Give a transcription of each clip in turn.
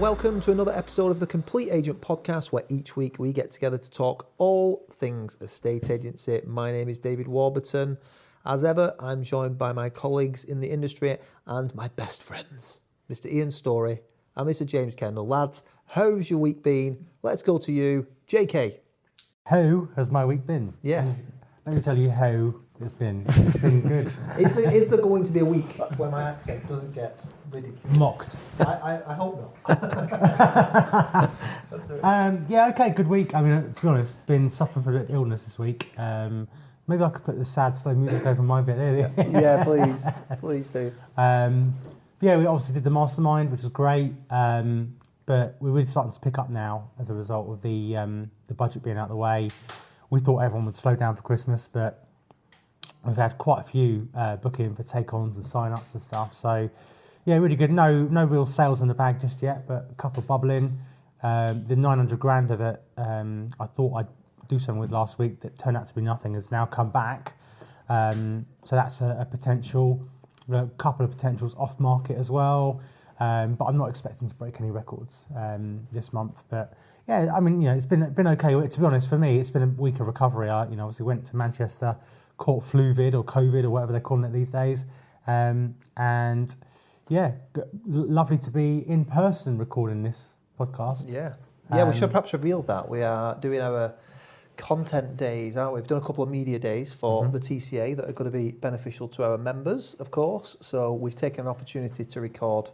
welcome to another episode of the Complete Agent Podcast, where each week we get together to talk all things estate agency. My name is David Warburton. As ever, I'm joined by my colleagues in the industry and my best friends, Mr. Ian Storey and Mr. James Kendall. Lads, how's your week been? Let's go to you, JK. How has my week been? Yeah. Let me tell you how it's been. It's been good. Is there going to be a week where my accent doesn't get ridiculed? Mocked. I hope not. Yeah, okay, good week. I mean, to be honest, been suffering from a bit of illness this week. Maybe I could put the sad, slow music over my bit there. Yeah, please do. Yeah, we obviously did the mastermind, which was great. But we're really starting to pick up now as a result of the budget being out of the way. We thought everyone would slow down for Christmas, but we've had quite a few booking for take-ons and sign-ups and stuff. So, yeah, really good. No real sales in the bag just yet, but a couple bubbling. The 900 grander that I thought I'd do something with last week that turned out to be nothing has now come back. So that's a potential. A couple of potentials off market as well. But I'm not expecting to break any records this month. But yeah, I mean, it's been okay. To be honest, for me, it's been a week of recovery. I, obviously went to Manchester, caught fluvid or COVID or whatever they're calling it these days. And yeah, lovely to be in person recording this podcast. Yeah, we should perhaps reveal that. We are doing our content days, aren't we? We've done a couple of media days for the TCA that are going to be beneficial to our members, of course. So we've taken an opportunity to record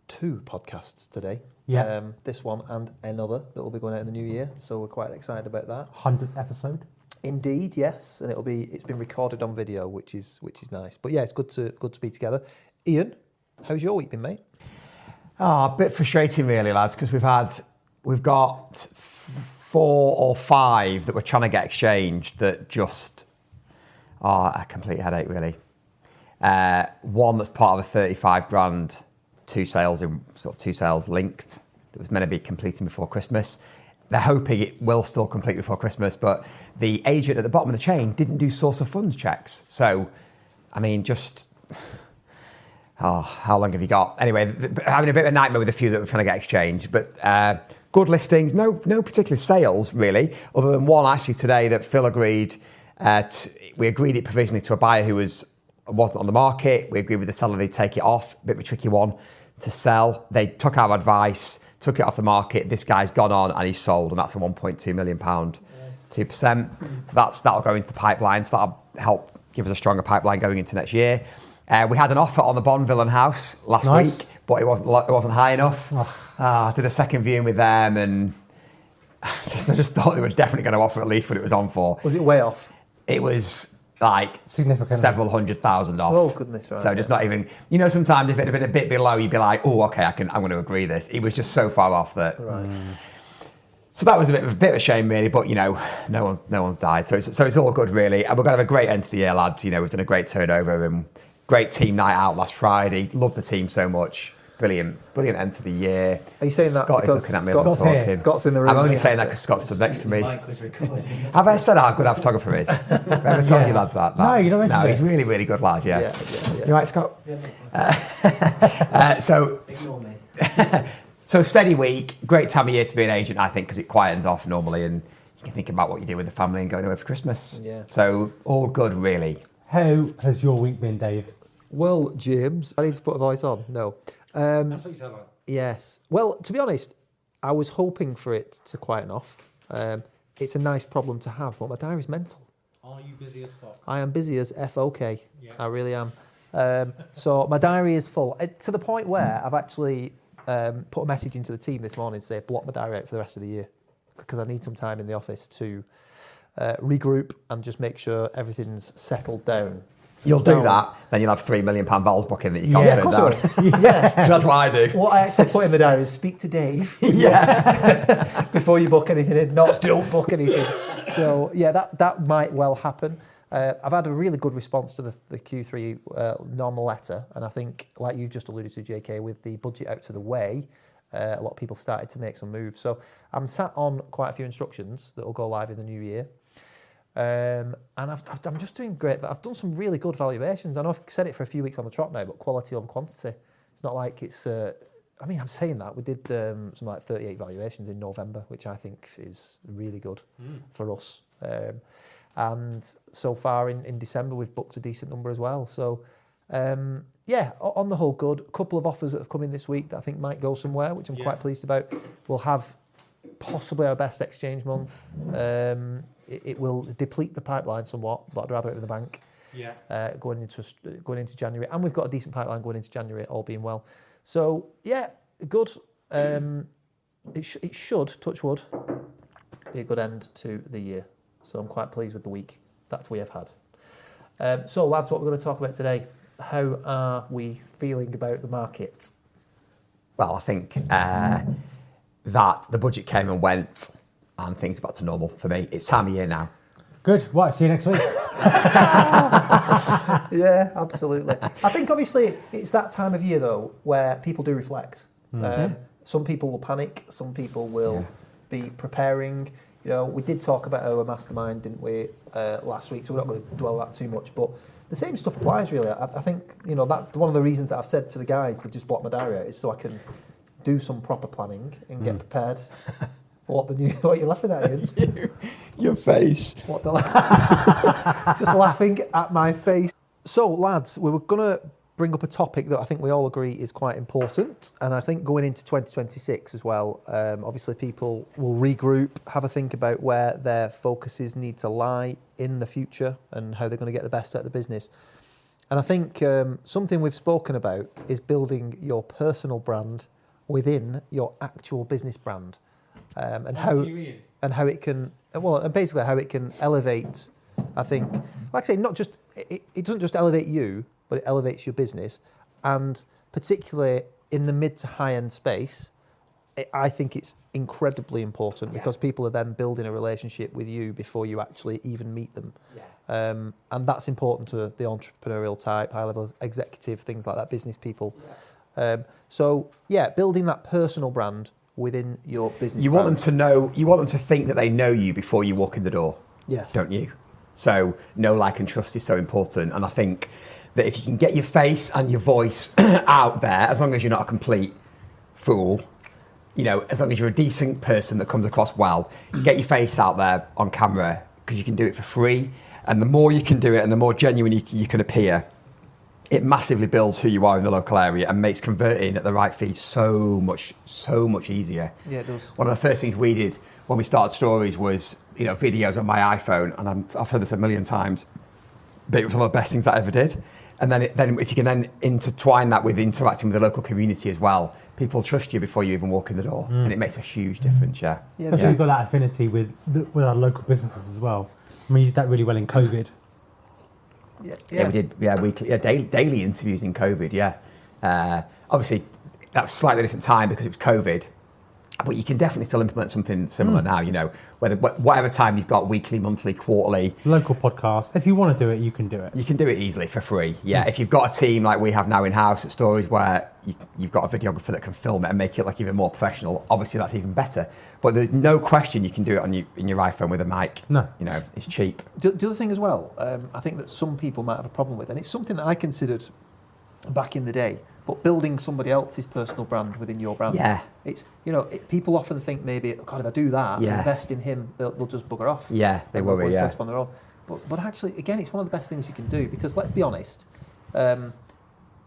2 podcasts today. Yeah. This one and another that will be going out in the new year. So we're quite excited about that. 100th episode. Indeed, yes, and it's been recorded on video, which is nice. But yeah, it's good to be together. Ian, how's your week been, mate? A bit frustrating, really, lads, because we've got 4 or 5 that we're trying to get exchanged that just are a complete headache, really. One that's part of a 35 grand. 2 sales linked that was meant to be completing before Christmas. They're hoping it will still complete before Christmas, but the agent at the bottom of the chain didn't do source of funds checks. So, I mean, how long have you got? Anyway, having a bit of a nightmare with a few that we're trying to get exchanged, but good listings, no particular sales really, other than one actually today that Phil agreed. We agreed it provisionally to a buyer who wasn't on the market. We agreed with the seller they'd take it off, a bit of a tricky one to sell. They took our advice, took it off the market. This guy's gone on and he's sold, and that's a £1.2 million, 2%. So that'll go into the pipeline. So that'll help give us a stronger pipeline going into next year. We had an offer on the Bonville and house last week, but it wasn't high enough. I did a second viewing with them, and I just thought they were definitely going to offer at least what it was on for. Was it way off? It was like several $100,000 off. Oh goodness, right. So just not even, sometimes if it had been a bit below, you'd be like, oh, okay, I'm going to agree this. It was just so far off that. Right. So that was a bit of a shame, really. But no one's died, so it's all good, really. And we're going to have a great end to the year, lads. We've done a great turnover and great team night out last Friday. Love the team so much. Brilliant end to the year. Are you saying that Scott is looking at me as I'm talking. Scott's in the room. I'm only saying that because Scott stood next to me. The mic was recording. Have I said how good our photographer is? Have I told you lads that? No, you don't mention it. He's really, really good lad, yeah. You right, Scott? Ignore me. So steady week, great time of year to be an agent, I think, because it quietens off normally and you can think about what you do with the family and going away for Christmas. Yeah. So all good, really. How has your week been, Dave? Well, James, I need to put a voice on. No. That's what you tell me. Yes. Well, to be honest, I was hoping for it to quieten off. It's a nice problem to have, but my diary's mental. Are you busy as fuck? I am busy as F-OK. Yeah. I really am. So my diary is full, to the point where I've actually put a message into the team this morning to say block my diary out for the rest of the year because I need some time in the office to regroup and just make sure everything's settled down. You'll do that, then you'll have £3 million vowels booking that you can't Yeah, of turn course I down. will. Yeah. That's what I do. What I actually put in the diary is speak to Dave Yeah. before you book anything in, not don't book anything. So yeah, that might well happen. I've had a really good response to the Q3 normal letter, and I think, like you just alluded to, JK, with the budget out to the way, a lot of people started to make some moves. So I'm sat on quite a few instructions that will go live in the new year. And I'm just doing great. I've done some really good valuations. I know I've said it for a few weeks on the trot now, but quality over quantity. It's not like it's I mean, I'm saying that we did something like 38 valuations in November, which I think is really good for us. And so far in December, we've booked a decent number as well. So, yeah, on the whole, good. A couple of offers that have come in this week that I think might go somewhere, which I'm quite pleased about. We'll have possibly our best exchange month. It will deplete the pipeline somewhat, but I'd rather it in the bank. Yeah. Going into January, and we've got a decent pipeline going into January, all being well. So yeah, good. It should, touch wood, be a good end to the year. So I'm quite pleased with the week that we have had. So lads, what we're going to talk about today? How are we feeling about the market? Well, I think that the budget came and went, and things are back to normal for me. It's time of year now. Good. Right, see you next week. Yeah, absolutely. I think obviously it's that time of year though where people do reflect. Some people will panic, some people will be preparing. You know, we did talk about our mastermind, didn't we, last week? So we're not going to dwell on that too much. But the same stuff applies really. I think, you know, that one of the reasons that I've said to the guys to just block my diary out is so I can do some proper planning and get prepared. What are you laughing at, Ian? Your face. Just laughing at my face. So, lads, we were going to bring up a topic that I think we all agree is quite important. And I think going into 2026 as well, obviously people will regroup, have a think about where their focuses need to lie in the future and how they're going to get the best out of the business. And I think something we've spoken about is building your personal brand within your actual business brand. And how it can, basically how it can elevate, I think, like I say, not just, it doesn't just elevate you, but it elevates your business. And particularly in the mid to high end space, I think it's incredibly important because people are then building a relationship with you before you actually even meet them. And that's important to the entrepreneurial type, high level executive, things like that, business people. So building that personal brand within your business. You want them to know, you want them to think that they know you before you walk in the door. Yes. Don't you? So know, like and trust is so important. And I think that if you can get your face and your voice out there, as long as you're not a complete fool, you know, as long as you're a decent person that comes across well, get your face out there on camera because you can do it for free. And the more you can do it and the more genuine you can appear, it massively builds who you are in the local area and makes converting at the right fee so much easier. Yeah, it does. One of the first things we did when we started Stories was, you know, videos on my iPhone, and I've said this a million times, but it was one of the best things I ever did. And then if you can then intertwine that with interacting with the local community as well, people trust you before you even walk in the door, and it makes a huge difference. Yeah. I think we've got that affinity with our local businesses as well. I mean, you did that really well in COVID. Yeah, we did. Yeah, weekly, daily interviews in COVID. Yeah, obviously that was a slightly different time because it was COVID, but you can definitely still implement something similar now. You know, whatever time you've got, weekly, monthly, quarterly. Local podcast. If you want to do it, you can do it. You can do it easily for free. Yeah, if you've got a team like we have now in house at Stories, where you've got a videographer that can film it and make it like even more professional. Obviously, that's even better. But there's no question you can do it in your iPhone with a mic. No. You know, it's cheap. The other thing as well, I think that some people might have a problem with, and it's something that I considered back in the day, but building somebody else's personal brand within your brand. Yeah. It's, you know, people often think maybe, God, if I do that, invest in him, they'll just bugger off. Yeah, they worry, set up on their own. But actually, again, it's one of the best things you can do because let's be honest,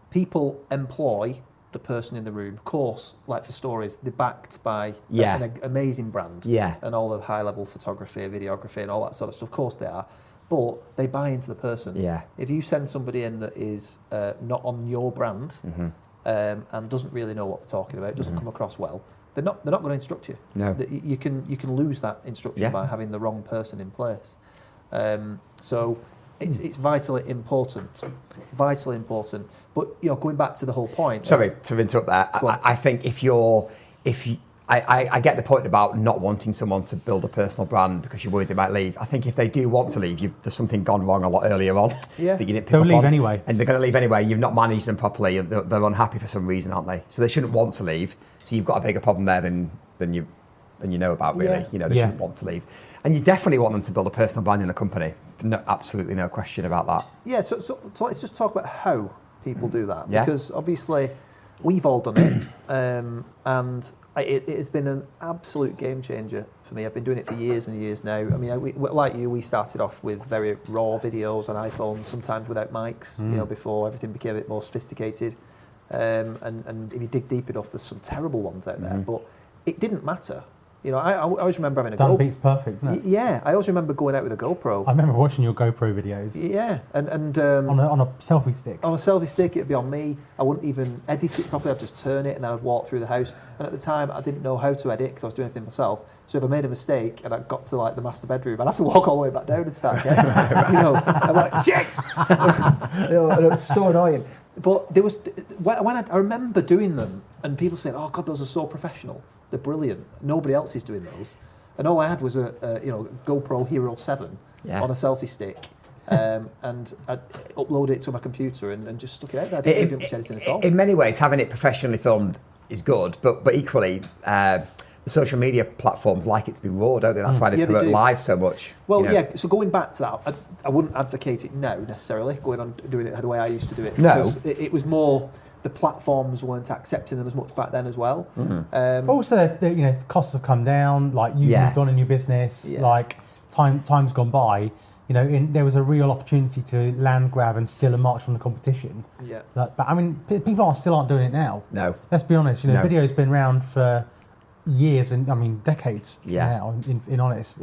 people employ the person in the room. Of course, like for Stories, they're backed by an amazing brand. Yeah. And all the high-level photography, videography, and all that sort of stuff. Of course they are. But they buy into the person. Yeah. If you send somebody in that is not on your brand and doesn't really know what they're talking about, doesn't come across well, they're not going to instruct you. No. You can lose that instruction by having the wrong person in place. So it's vitally important. But you know, going back to the whole point. Sorry to interrupt there. I think I get the point about not wanting someone to build a personal brand because you're worried they might leave. I think if they do want to leave, there's something gone wrong a lot earlier on that you didn't pick They'll up leave on. anyway. And they're going to leave anyway. You've not managed them properly. They're unhappy for some reason, aren't they? So they shouldn't want to leave. So you've got a bigger problem there than you know about, really. Yeah. You know, they shouldn't want to leave. And you definitely want them to build a personal brand in the company. No, absolutely no question about that. Yeah, so let's just talk about how people do that. Yeah. Because obviously, we've all done it, and it has been an absolute game changer for me. I've been doing it for years and years now. I mean, like you, we started off with very raw videos on iPhones, sometimes without mics, before everything became a bit more sophisticated. And if you dig deep enough, there's some terrible ones out there, but it didn't matter. I always remember having a Done beats perfect, isn't it? Yeah, I always remember going out with a GoPro. I remember watching your GoPro videos. Yeah, and on a selfie stick. On a selfie stick, it'd be on me. I wouldn't even edit it properly. I'd just turn it and then I'd walk through the house. And at the time, I didn't know how to edit because I was doing everything myself. So if I made a mistake and I got to like the master bedroom, I'd have to walk all the way back down and start again. I'm like, shit! And it was so annoying. But there was when I remember doing them, and people saying, "Oh God, those are so professional. They're brilliant. Nobody else is doing those." And all I had was a GoPro Hero 7 on a selfie stick, and I uploaded it to my computer and just stuck it out there. I didn't do much editing at all. In many ways, having it professionally filmed is good, but equally, the social media platforms like it to be raw, don't they? That's why they promote live so much. Well, so going back to that, I wouldn't advocate it now necessarily, going on doing it the way I used to do it. No. Because it was more, the platforms weren't accepting them as much back then as well. Also, the costs have come down, like you've moved on in your business, like time's gone by. There was a real opportunity to land grab and steal a march from the competition. Yeah. But I mean, people still aren't doing it now. No. Let's be honest, video's been around for years and decades now, in honest.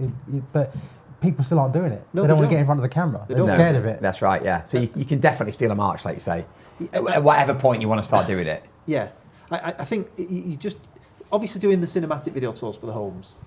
But people still aren't doing it. No, they don't want to get in front of the camera. They're scared of it. That's right, yeah. So you can definitely steal a march, like you say, at whatever point you want to start doing it. Yeah. I think you just, obviously doing the cinematic video tours for the homes,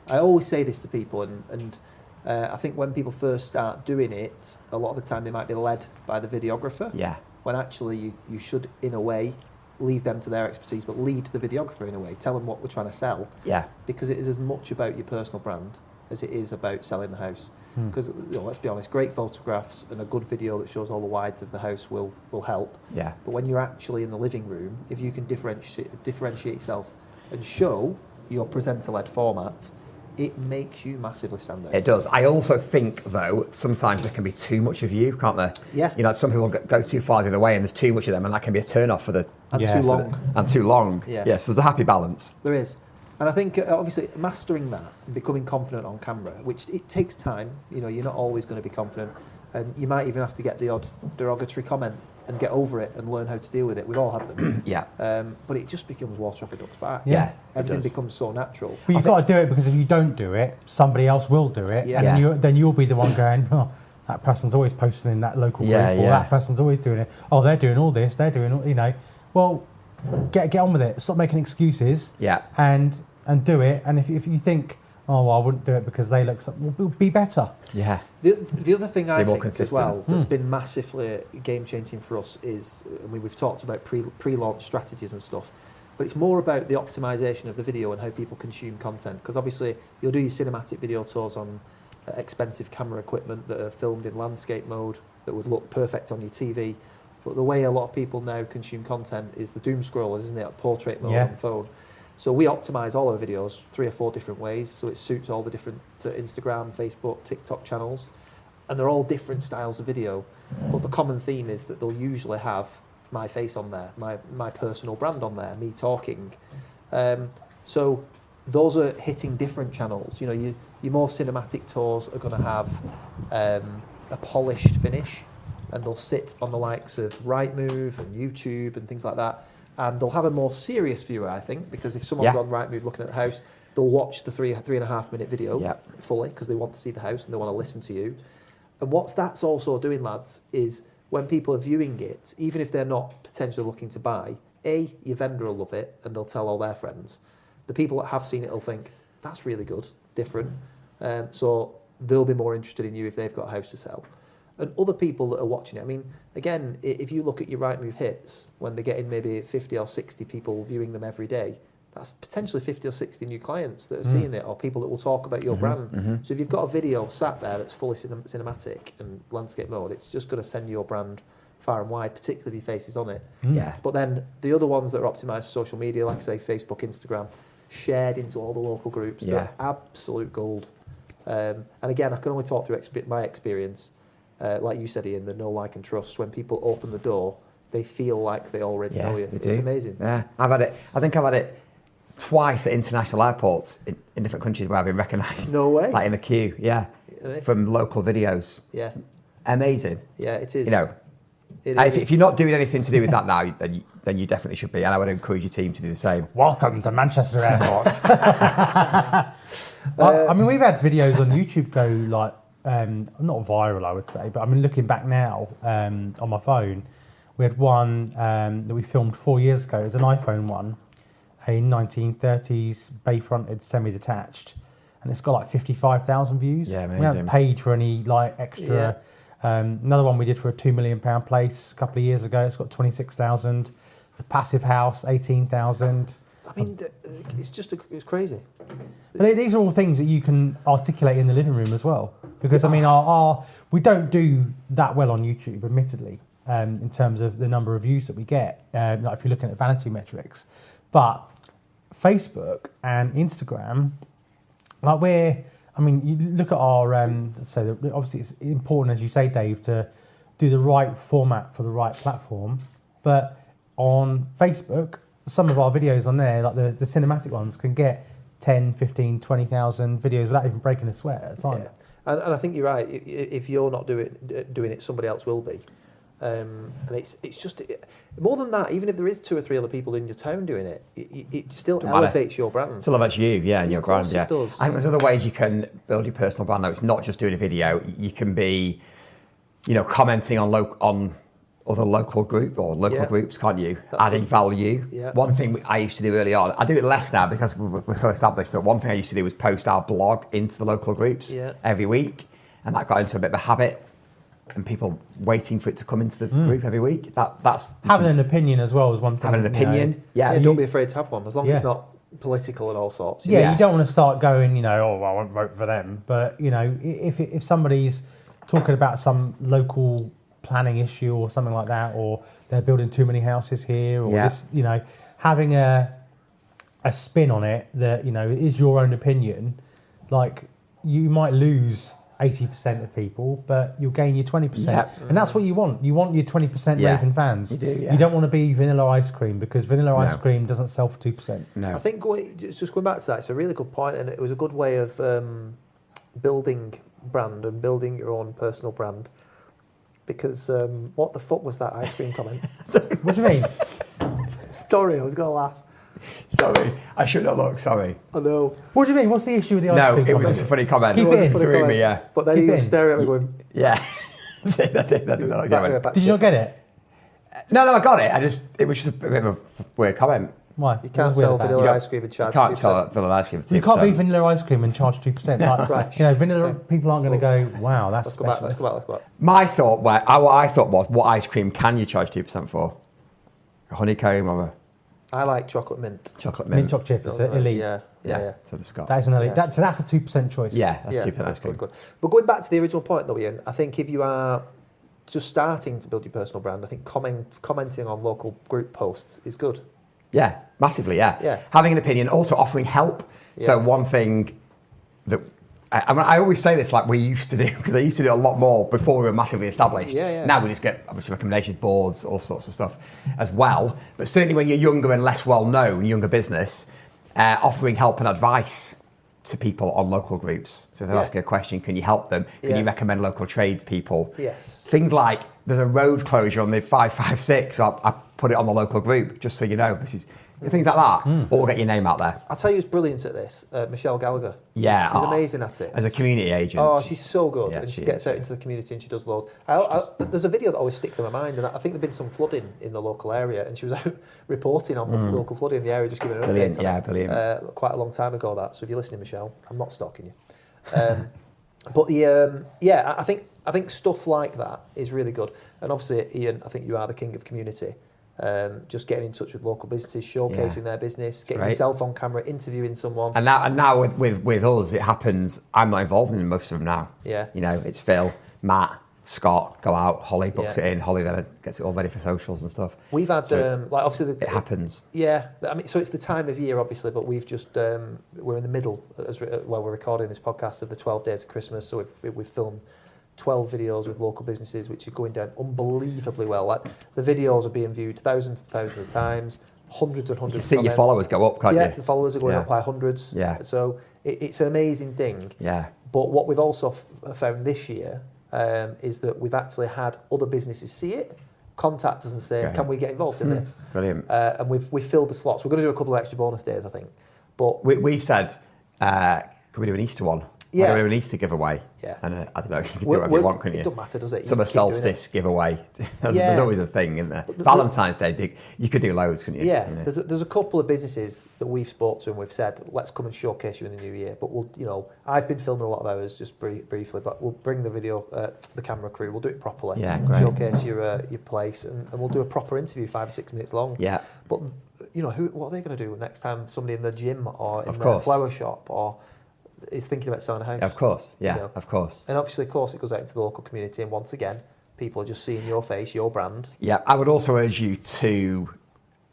I always say this to people, and I think when people first start doing it, a lot of the time they might be led by the videographer. Yeah. When actually you should, in a way, leave them to their expertise, but lead the videographer in a way. Tell them what we're trying to sell. Yeah. Because it is as much about your personal brand as it is about selling the house. Because let's be honest, great photographs and a good video that shows all the wides of the house will help. Yeah. But when you're actually in the living room, if you can differentiate yourself and show your presenter-led format, it makes you massively stand out. It does. I also think, though, sometimes there can be too much of you, can't there? Yeah. Some people go too far the other way and there's too much of them, and that can be a turn-off for the... And too long. And too long. Yeah. So there's a happy balance. There is. And I think, obviously, mastering that and becoming confident on camera, which it takes time. You're not always going to be confident. And you might even have to get the odd derogatory comment and get over it and learn how to deal with it. We've all had them. But it just becomes water off a duck's back. Yeah. Everything becomes so natural. Well, you've got to do it, because if you don't do it, somebody else will do it. Yeah. And then you'll be the one going, oh, that person's always posting in that local group, or that person's always doing it. Oh, they're doing all this, they're doing all, Well, get on with it. Stop making excuses. Yeah. And do it. And if you think, oh, well, I wouldn't do it because they look something, well, be better. Yeah. The other thing I think as well that's been massively game changing for us is, we've talked about pre-launch strategies and stuff, but it's more about the optimization of the video and how people consume content. Because obviously you'll do your cinematic video tours on expensive camera equipment that are filmed in landscape mode that would look perfect on your TV. But the way a lot of people now consume content is the doom scrollers, isn't it? Portrait mode on the phone. So we optimize all our videos 3 or 4 different ways, so it suits all the different Instagram, Facebook, TikTok channels, and they're all different styles of video. But the common theme is that they'll usually have my face on there, my personal brand on there, me talking. So those are hitting different channels. Your more cinematic tours are going to have a polished finish, and they'll sit on the likes of Rightmove and YouTube and things like that. And they'll have a more serious viewer, I think, because if someone's on Rightmove looking at the house, they'll watch the 3.5 minute video fully because they want to see the house and they want to listen to you. And what that's also doing, lads, is when people are viewing it, even if they're not potentially looking to buy, your vendor will love it and they'll tell all their friends. The people that have seen it will think, that's really good, different. So they'll be more interested in you if they've got a house to sell. And other people that are watching it, I mean, again, if you look at your Rightmove hits, when they're getting maybe 50 or 60 people viewing them every day, that's potentially 50 or 60 new clients that are seeing it, or people that will talk about your brand. So if you've got a video sat there that's fully cinematic and landscape mode, it's just going to send your brand far and wide, particularly if your face is on it. But then the other ones that are optimized for social media, like say Facebook, Instagram, shared into all the local groups, they're absolute gold. And again, I can only talk through my experience. Like you said, Ian, the know, like and trust. When people open the door, they feel like they already know you. They do. It's amazing. Yeah, I've had it. I think I've had it twice at international airports in different countries where I've been recognised. No way. Like in the queue, from local videos. Yeah. Amazing. Yeah, it is. You know, if you're not doing anything to do with that now, then you definitely should be, and I would encourage your team to do the same. Welcome to Manchester Airport. I mean, we've had videos on YouTube go like, not viral, I would say, but I mean, looking back now on my phone, we had one that we filmed 4 years ago. It was an iPhone one, a 1930s bay-fronted semi-detached, and it's got like 55,000 views. Yeah, amazing. We haven't paid for any like extra. Yeah. Another one we did for a £2 million place a couple of years ago. It's got 26,000. The passive house, 18,000. I mean, it's it's crazy. But these are all things that you can articulate in the living room as well. Because I mean, we don't do that well on YouTube, admittedly, in terms of the number of views that we get. Like if you're looking at vanity metrics, but Facebook and Instagram, I mean, you look at our, so obviously it's important, as you say, Dave, to do the right format for the right platform. But on Facebook, some of our videos on there, like the cinematic ones, can get 10, 15, 20,000 videos without even breaking a sweat at a time. Yeah. And I think you're right. If you're not doing it, somebody else will be. And it's just more than that. Even if there is 2 or 3 other people in your town doing it, it still elevates your brand. Still elevates you, and your brand. Yeah, it does. I think there's other ways you can build your personal brand. Though it's not just doing a video. You can be, commenting on other local groups, can't you? Adding value. Yeah. One thing I used to do early on, I do it less now because we're so established. But one thing I used to do was post our blog into the local groups every week, and that got into a bit of a habit. And people waiting for it to come into the group every week. That's having an opinion as well is one thing. Having an opinion, don't be afraid to have one, as long as it's not political and all sorts. Yeah, you don't want to start going, I won't vote for them. But if somebody's talking about some local planning issue or something like that, or they're building too many houses here, or just having a spin on it that is your own opinion, like you might lose 80% of people, but you'll gain your 20%. And that's what you want. You want your 20% raving fans. You do, You don't want to be vanilla ice cream, because vanilla ice cream doesn't sell for 2%. No. I think just going back to that, it's a really good point, and it was a good way of building brand and building your own personal brand. Because what the fuck was that ice cream comment? What do you mean? Sorry, I was going to laugh. Sorry, I should not look. Sorry. I know. What do you mean? What's the issue with the ice cream? No, it was just a funny comment. Keep it in. Threw me, yeah. But then he was staring at me going, Yeah. I did not get it. Did you not get it? No, I got it. It was just a bit of a weird comment. Why? you can't sell vanilla ice cream and charge You can't 2%. sell vanilla ice cream. You can't be vanilla ice cream and charge 2%. Like, Right. vanilla people aren't going to go, wow, that's Let's go back. specialist. My thought, what I thought was, what ice cream can you charge 2% for? A honeycomb or a I like chocolate mint. chocolate Mint mint? chocolate chip is elite. Yeah. So the Scott. That is an elite. Yeah. So that's a 2% choice. Yeah, that's 2% ice cream. Good. But going back to the original point though, Ian, I think if you are just starting to build your personal brand, I think commenting on local group posts is good. Yeah, massively, Yeah. Having an opinion, also offering help. So one thing that, I always say this like we used to do, because I used to do a lot more before we were massively established. Yeah. Now we just get, obviously, recommendations boards, all sorts of stuff as well. But certainly when you're younger and less well-known, younger business, offering help and advice to people on local groups. So if they ask you a question, can you help them? Can you recommend local tradespeople? Yes. Things like, there's a road closure on the 556, so I put it on the local group, just so you know. Things like that, or get your name out there. I'll tell you who's brilliant at this, Michelle Gallagher. Yeah. She's amazing at it. As a community agent. Oh, she's so good. Yeah, and she she gets is, out into the community and she does loads. There's a video that always sticks in my mind, and I think there'd been some flooding in the local area, and she was out reporting on the local flooding in the area, just giving an Brilliant, update on yeah, it. brilliant. Quite a long time ago, that. So if you're listening, Michelle, I'm not stalking you. But I think stuff like that is really good. And obviously, Ian, I think you are the king of community. Just getting in touch with local businesses, showcasing their business, getting yourself on camera, interviewing someone. And now with us, it happens. I'm not involved in most of them now. Yeah. It's Phil, Matt, Scott go out. Holly books it in. Holly then gets it all ready for socials and stuff. We've had obviously it happens. Yeah, I mean, so it's the time of year, obviously, but we've just we're in the middle while we're recording this podcast of the 12 days of Christmas. So we've filmed 12 videos with local businesses, which are going down unbelievably well. Like, the videos are being viewed thousands and thousands of times, hundreds and hundreds You of see your comments. followers go up, can't Yeah, you? the followers are going Yeah. up by hundreds. Yeah. So it's an amazing thing. Yeah. But what we've also found this year is that we've actually had other businesses see it, contact us and say, Great. can we get involved in this? Brilliant. And we've filled the slots. We're going to do a couple of extra bonus days, I think. But We've said, can we do an Easter one? Yeah. Why don't we do an Easter giveaway? Yeah. And I don't know, you can do whatever you want, couldn't you? It doesn't matter, does it? You Summer just keep doing solstice giveaway. There's Yeah. always a thing, isn't there? But Valentine's Day, you could do loads, couldn't you? Yeah, You know? there's a couple of businesses that we've spoke to and we've said, let's come and showcase you in the new year. But I've been filming a lot of hours just briefly, but we'll bring the video, the camera crew. We'll do it properly. Yeah, great. Showcase your place, and we'll do a proper interview, 5 or 6 minutes long. Yeah. But what are they going to do next time somebody in the gym or in Of the course. flower shop or is thinking about selling a house? Of course, yeah, You know. of course. And obviously, of course, it goes out into the local community, and once again, people are just seeing your face, your brand. Yeah, I would also urge you to,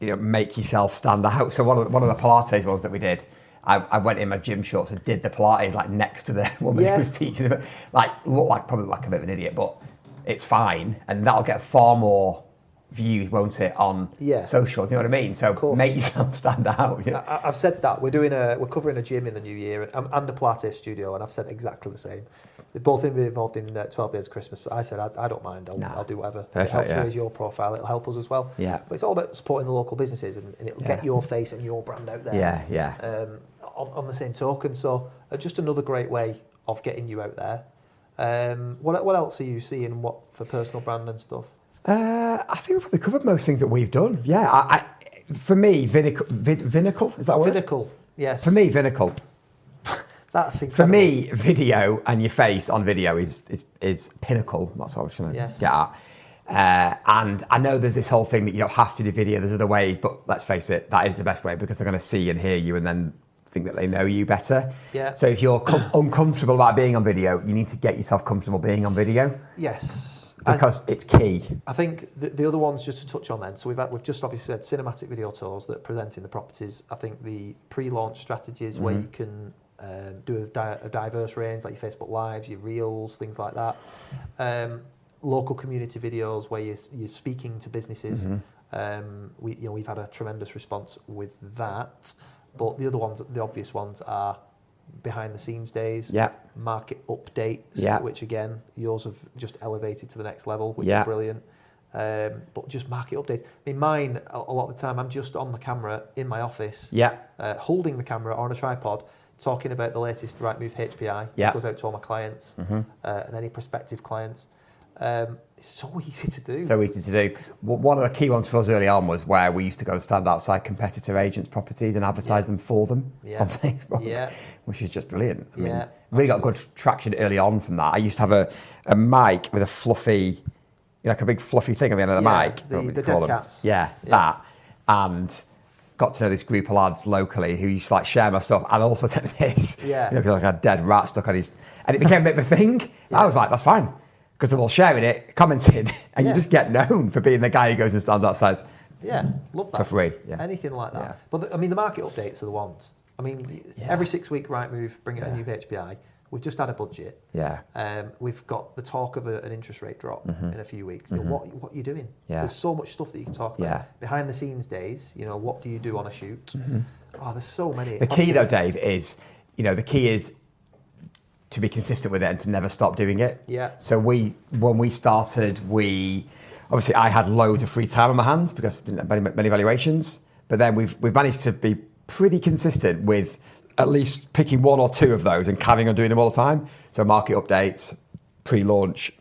make yourself stand out. So one of the Pilates ones that we did, I went in my gym shorts and did the Pilates like next to the woman Yeah. who was teaching them. Like, looked like probably like a bit of an idiot, but it's fine, and that'll get far more views, won't it, on social? Do you know what I mean? So make yourself stand out. Yeah. I've said that we're covering a gym in the new year and a Pilates studio, and I've said exactly the same. They've both been involved in 12 Days of Christmas, but I said I don't mind. I'll do whatever. Perfect, it helps yeah. raise your profile. It'll help us as well. Yeah. But it's all about supporting the local businesses, and it'll get your face and your brand out there. Yeah. On the same token, so just another great way of getting you out there. What else are you seeing? What for personal brand and stuff? I think we've probably covered most things that we've done. Yeah, for me, Vinical, is that a word? Vinical, yes. For me, Vinical. That's incredible. For me, video and your face on video is pinnacle. That's what I was trying to get at. And I know there's this whole thing that you don't have to do video. There's other ways, but let's face it, that is the best way because they're going to see and hear you and then think that they know you better. Yeah. So if you're uncomfortable about being on video, you need to get yourself comfortable being on video. Yes. Because it's key. I think the other ones, just to touch on then, so we've just obviously said cinematic video tours that are presenting the properties. I think the pre-launch strategies where you can do a diverse range, like your Facebook Lives, your Reels, things like that. Local community videos where you're speaking to businesses. We've had a tremendous response with that. But the other ones, the obvious ones, are behind the scenes days, market updates, which again, yours have just elevated to the next level, which is brilliant. But just market updates. I mean, mine, a lot of the time, I'm just on the camera in my office, holding the camera on a tripod, talking about the latest Rightmove HPI. It goes out to all my clients and any prospective clients. It's so easy to do. So easy to do. One of the key ones for us early on was where we used to go and stand outside competitor agents' properties and advertise them for them on Facebook, which is just brilliant. I mean, really got good traction early on from that. I used to have a mic with a fluffy, like a big fluffy thing on the end of the mic. The dead cats. That. And got to know this group of lads locally who used to like share my stuff and also take this. Like a dead rat stuck on his... And it became a bit of a thing. I was like, that's fine. Because they're all sharing it, commenting, and you just get known for being the guy who goes and stands outside. Yeah, love that. For free. Anything like that. But the market updates are the ones. I mean, every 6 week Rightmove, bring out a new HPI. We've just had a budget. We've got the talk of an interest rate drop in a few weeks. What are you doing? There's so much stuff that you can talk about. Behind the scenes days, what do you do on a shoot? Oh, there's so many. The key though, Dave, is, the key is to be consistent with it and to never stop doing it. So when we started, obviously I had loads of free time on my hands because we didn't have many valuations. But then we've managed to be pretty consistent with at least picking one or two of those and carrying on doing them all the time. So market updates, pre-launch,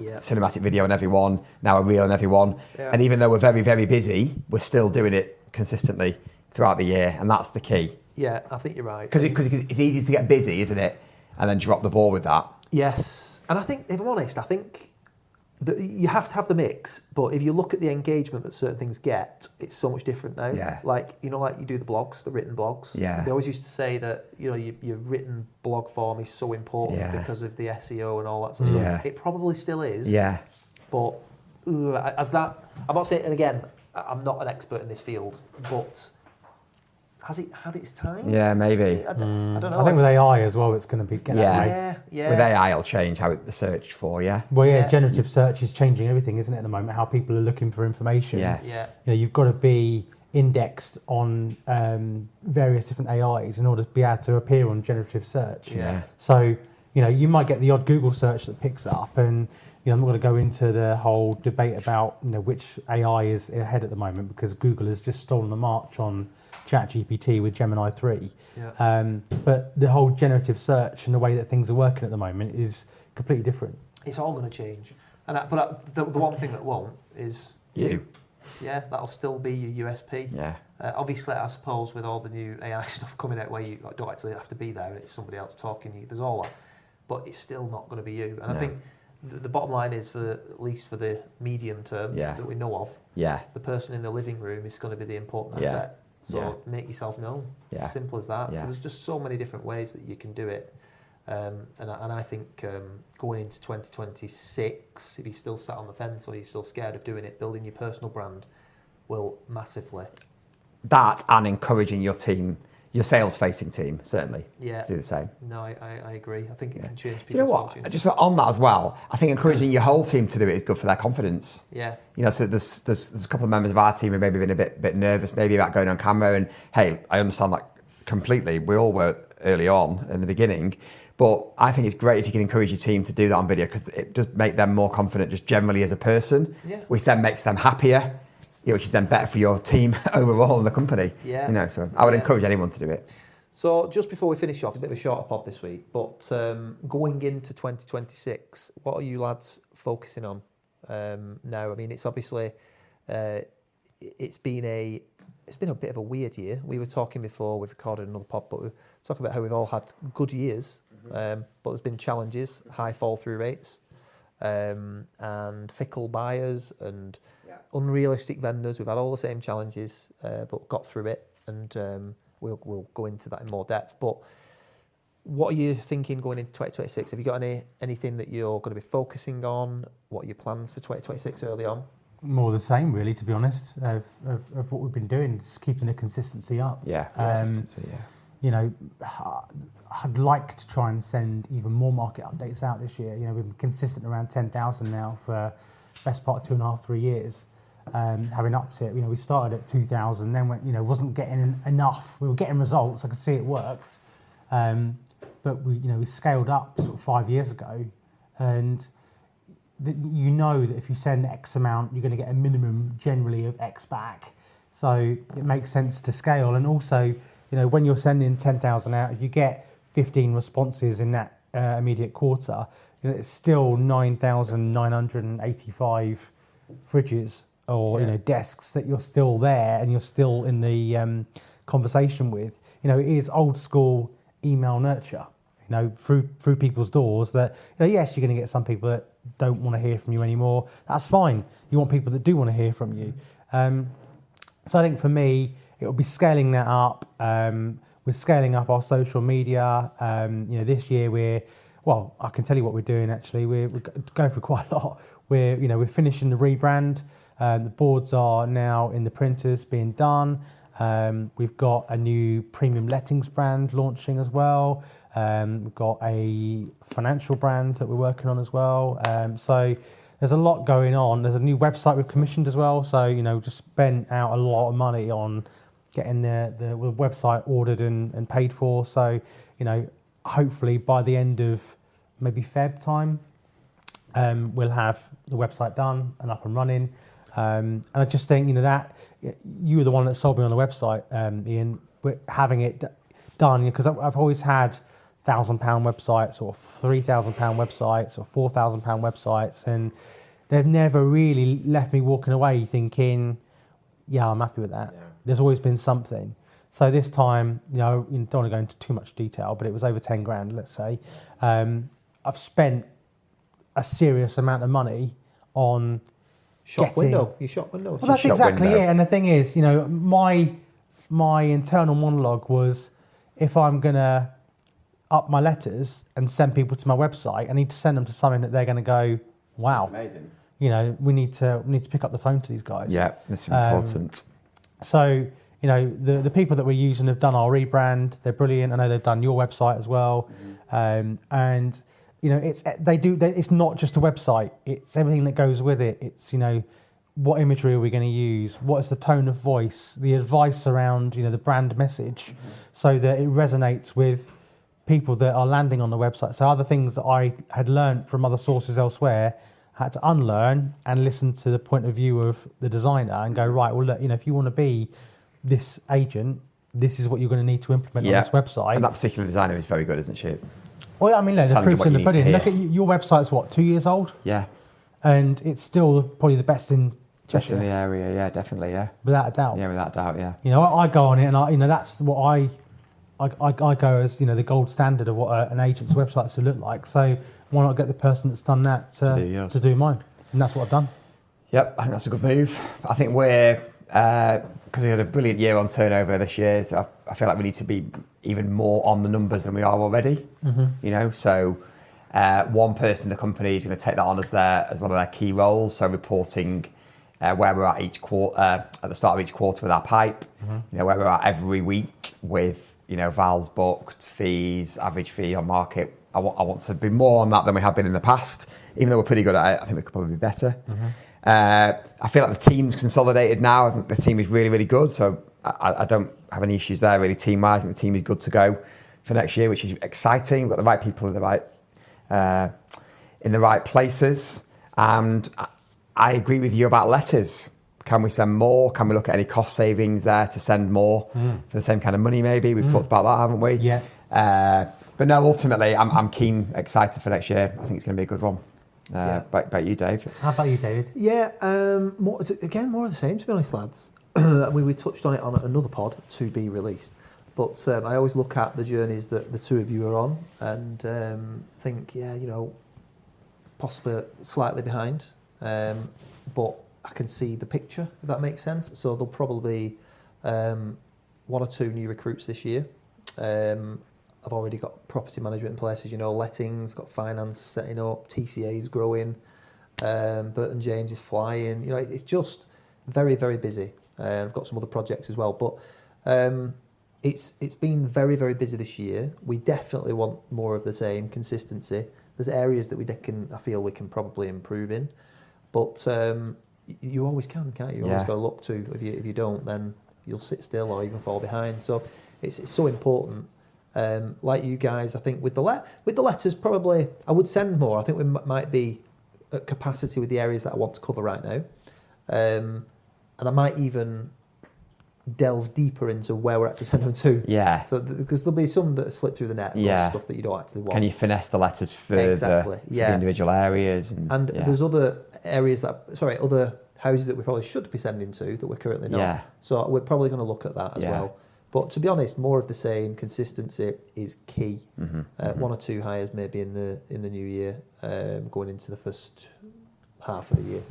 cinematic video on every one, now a reel on every one. And even though we're very, very busy, we're still doing it consistently throughout the year. And that's the key. Yeah, I think you're right. Because it's easy to get busy, isn't it? And then drop the ball with that. Yes. And I think, if I'm honest, I think that you have to have the mix, but if you look at the engagement that certain things get, it's so much different now. Like you do the blogs, the written blogs. They always used to say that, your written blog form is so important because of the SEO and all that sort of stuff. It probably still is. But I'm not saying, and again, I'm not an expert in this field, but has it had its time? Yeah, maybe. I don't know. I think with AI as well, it's going to be yeah. With AI, it'll change how it's searched for. Yeah. Well, Yeah. generative search is changing everything, isn't it? At the moment, how people are looking for information. Yeah. Yeah. You know, you've got to be indexed on various different AIs in order to be able to appear on generative search. Yeah. So, you know, you might get the odd Google search that picks up, and you know, I'm not going to go into the whole debate about, you know, which AI is ahead at the moment, because Google has just stolen the march on ChatGPT with Gemini 3. Yeah. But the whole generative search and the way that things are working at the moment is completely different. It's all going to change. But the one thing that won't is You. Yeah, that'll still be your USP. Yeah. Obviously, I suppose with all the new AI stuff coming out where you don't actually have to be there and it's somebody else talking, there's all that. But it's still not going to be you. And I think the bottom line is, at least for the medium term that we know of, the person in the living room is going to be the important asset. So make yourself known. It's as simple as that. So there's just so many different ways that you can do it. And I think going into 2026, if you're still sat on the fence or you're still scared of doing it, building your personal brand will massively. That and encouraging your team, your sales-facing team, certainly, to do the same. No, I agree. I think it can change people's Do you know what? fortunes. Just on that as well, I think encouraging your whole team to do it is good for their confidence. Yeah. You know, so there's a couple of members of our team who maybe been a bit nervous, maybe about going on camera. And hey, I understand that completely. We all were early on in the beginning. But I think it's great if you can encourage your team to do that on video, because it does make them more confident just generally as a person, which then makes them happier, which is then better for your team overall and the company. Yeah. You know, so I would encourage anyone to do it. So just before we finish off, a bit of a shorter pod this week, but going into 2026, what are you lads focusing on now? I mean, it's obviously it's been a bit of a weird year. We were talking before we've recorded another pod, but we were talking about how we've all had good years, but there's been challenges, high fall through rates, and fickle buyers and unrealistic vendors. We've had all the same challenges, but got through it, and we'll go into that in more depth. But what are you thinking going into 2026? Have you got anything that you're going to be focusing on? What are your plans for 2026 early on? More the same, really, to be honest, of what we've been doing, just keeping the consistency up. You know, I'd like to try and send even more market updates out this year. You know, we've been consistent around 10,000 now for best part of 2.5, 3 years. Having upped it, you know, we started at 2,000, then went, you know, wasn't getting enough. We were getting results, I could see it worked, but we scaled up sort of 5 years ago, and you know that if you send X amount, you're going to get a minimum generally of X back. So it makes sense to scale. And also, you know, when you're sending 10,000 out, if you get 15 responses in that immediate quarter, you know, it's still 9,985 fridges or you know, desks that you're still there and you're still in the conversation with. You know, it is old school email nurture. You know, through people's doors. That, you know, yes, you're going to get some people that don't want to hear from you anymore. That's fine. You want people that do want to hear from you. So I think for me, it will be scaling that up. We're scaling up our social media. You know, this year I can tell you what we're doing. Actually, we're going for quite a lot. We're finishing the rebrand. The boards are now in the printers being done. We've got a new premium lettings brand launching as well. We've got a financial brand that we're working on as well. So there's a lot going on. There's a new website we've commissioned as well. So, you know, just spent out a lot of money on getting the website ordered and paid for. So, you know, hopefully by the end of maybe Feb time, we'll have the website done and up and running. And I just think, you know, that you were the one that sold me on the website, Ian, having it done, because I've always had £1,000 websites or £3,000 websites or £4,000 websites, and they've never really left me walking away thinking, yeah, I'm happy with that. Yeah. There's always been something. So this time, you know, don't want to go into too much detail, but it was over 10 grand, let's say. I've spent a serious amount of money on shop window. Your shop window. Well, that's exactly it. And the thing is, you know, my internal monologue was, if I'm gonna up my letters and send people to my website, I need to send them to something that they're going to go, wow, that's amazing. You know, we need to pick up the phone to these guys. Yeah, that's important. So, you know, the people that we're using have done our rebrand. They're brilliant. I know they've done your website as well. And, you know, it's not just a website. It's everything that goes with it. It's, you know, what imagery are we going to use? What is the tone of voice? The advice around, you know, the brand message, so that it resonates with people that are landing on the website. So other things that I had learned from other sources elsewhere, I had to unlearn and listen to the point of view of the designer and go, right, well, look, you know, if you want to be this agent, this is what you're going to need to implement on this website. And that particular designer is very good, isn't she? Well, I mean, look, the Telling you proof's what in you the need to pudding. hear. Look at your website's what, 2 years old? Yeah. And it's still probably the best in Just in Cheshire, the area, yeah, definitely, yeah. without a doubt. Yeah, without doubt, yeah. You know, I go on it, and you know, that's what I go as, you know, the gold standard of what an agent's website should look like. So why not get the person that's done that to do mine? And that's what I've done. Yep, I think that's a good move. I think we're, because we had a brilliant year on turnover this year, so I feel like we need to be even more on the numbers than we are already. You know, so one person in the company is going to take that on as one of their key roles. So reporting where we're at each quarter, at the start of each quarter with our pipe, you know, where we're at every week with, you know, vals booked, fees, average fee on market. I want to be more on that than we have been in the past. Even though we're pretty good at it, I think we could probably be better. I feel like the team's consolidated now. I think the team is really, really good. So I don't have any issues there really team-wise. I think the team is good to go for next year, which is exciting. We've got the right people in the right places. And I agree with you about letters. Can we send more? Can we look at any cost savings there to send more for the same kind of money maybe? We've talked about that, haven't we? Yeah. But no, ultimately, I'm keen, excited for next year. I think it's going to be a good one. About you, Dave? How about you, David? Yeah, more of the same, to be honest, lads. We touched on it on another pod to be released. But I always look at the journeys that the two of you are on and think, yeah, you know, possibly slightly behind. But I can see the picture, if that makes sense. So there'll probably be 1 or 2 new recruits this year. I've already got property management in place, as you know, lettings, got finance setting up, TCA's growing, Burton James is flying. You know, it's just very, very busy. I've got some other projects as well, but it's been very, very busy this year. We definitely want more of the same consistency. There's areas that I feel we can probably improve in, but you always can, can't you? You always got to look to. If you don't, then you'll sit still or even fall behind. So it's so important. Like you guys, I think with the letters, probably I would send more. I think we might be at capacity with the areas that I want to cover right now, and I might even delve deeper into where we're actually sending them to. Yeah. So because there'll be some that slip through the net, or stuff that you don't actually want. Can you finesse the letters further for the individual areas? And there's other areas other houses that we probably should be sending to that we're currently not. Yeah. So we're probably going to look at that as well. But to be honest, more of the same. Consistency is key. 1 or 2 hires maybe in the new year, going into the first half of the year.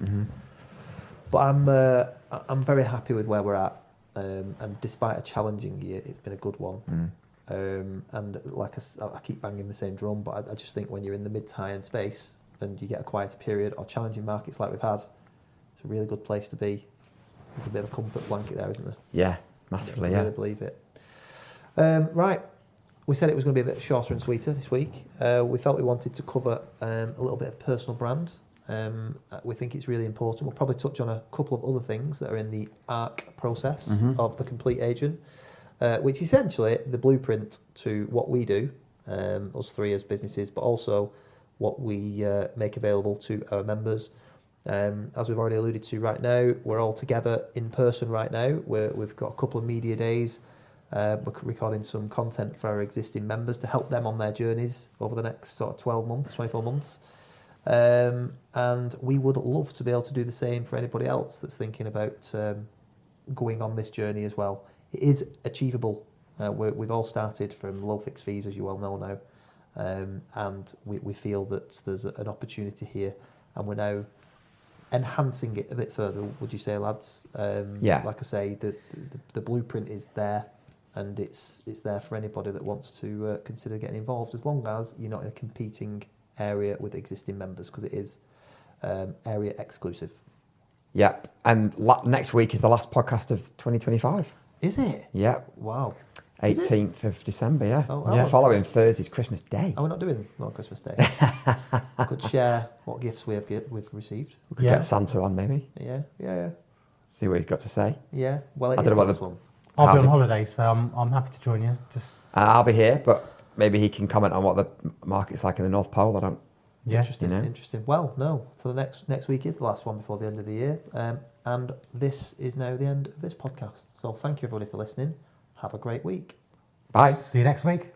But I'm very happy with where we're at. And despite a challenging year, it's been a good one. And like I keep banging the same drum, but I just think when you're in the mid to high end space and you get a quieter period or challenging markets like we've had, it's a really good place to be. There's a bit of a comfort blanket there, isn't there? Yeah, massively, I really believe it. Right, we said it was going to be a bit shorter and sweeter this week. We felt we wanted to cover a little bit of personal brand. We think it's really important. We'll probably touch on a couple of other things that are in the ARC process of the complete agent, which is essentially the blueprint to what we do, us three as businesses, but also what we make available to our members. As we've already alluded to right now, we're all together in person right now. We've got a couple of media days. We're recording some content for our existing members to help them on their journeys over the next sort of 12 months, 24 months. And we would love to be able to do the same for anybody else that's thinking about going on this journey as well. It is achievable. We've all started from low fixed fees, as you well know now, and we feel that there's an opportunity here, and we're now enhancing it a bit further. Would you say, lads? Like I say, the blueprint is there, and it's there for anybody that wants to consider getting involved, as long as you're not in a competing area with existing members, because it is area exclusive. Yeah, and next week is the last podcast of 2025. Is it? Yeah, Wow. Is it? 18th of December, yeah. Oh, Yeah. wow. Following Thursday's Christmas Day. Are we not doing on Christmas Day? Could share what gifts we've received. We could Yeah. get Santa on maybe, Yeah. see what he's got to say. Yeah. Well, I it don't is know what this the- one. I'll be How's on it- holiday, so I'm happy to join you. Just I'll be here, but maybe he can comment on what the market's like in the North Pole. I don't. yeah. Interesting. You know. Interesting. Well, no. So the next week is the last one before the end of the year, and this is now the end of this podcast. So thank you everybody for listening. Have a great week. Bye. See you next week.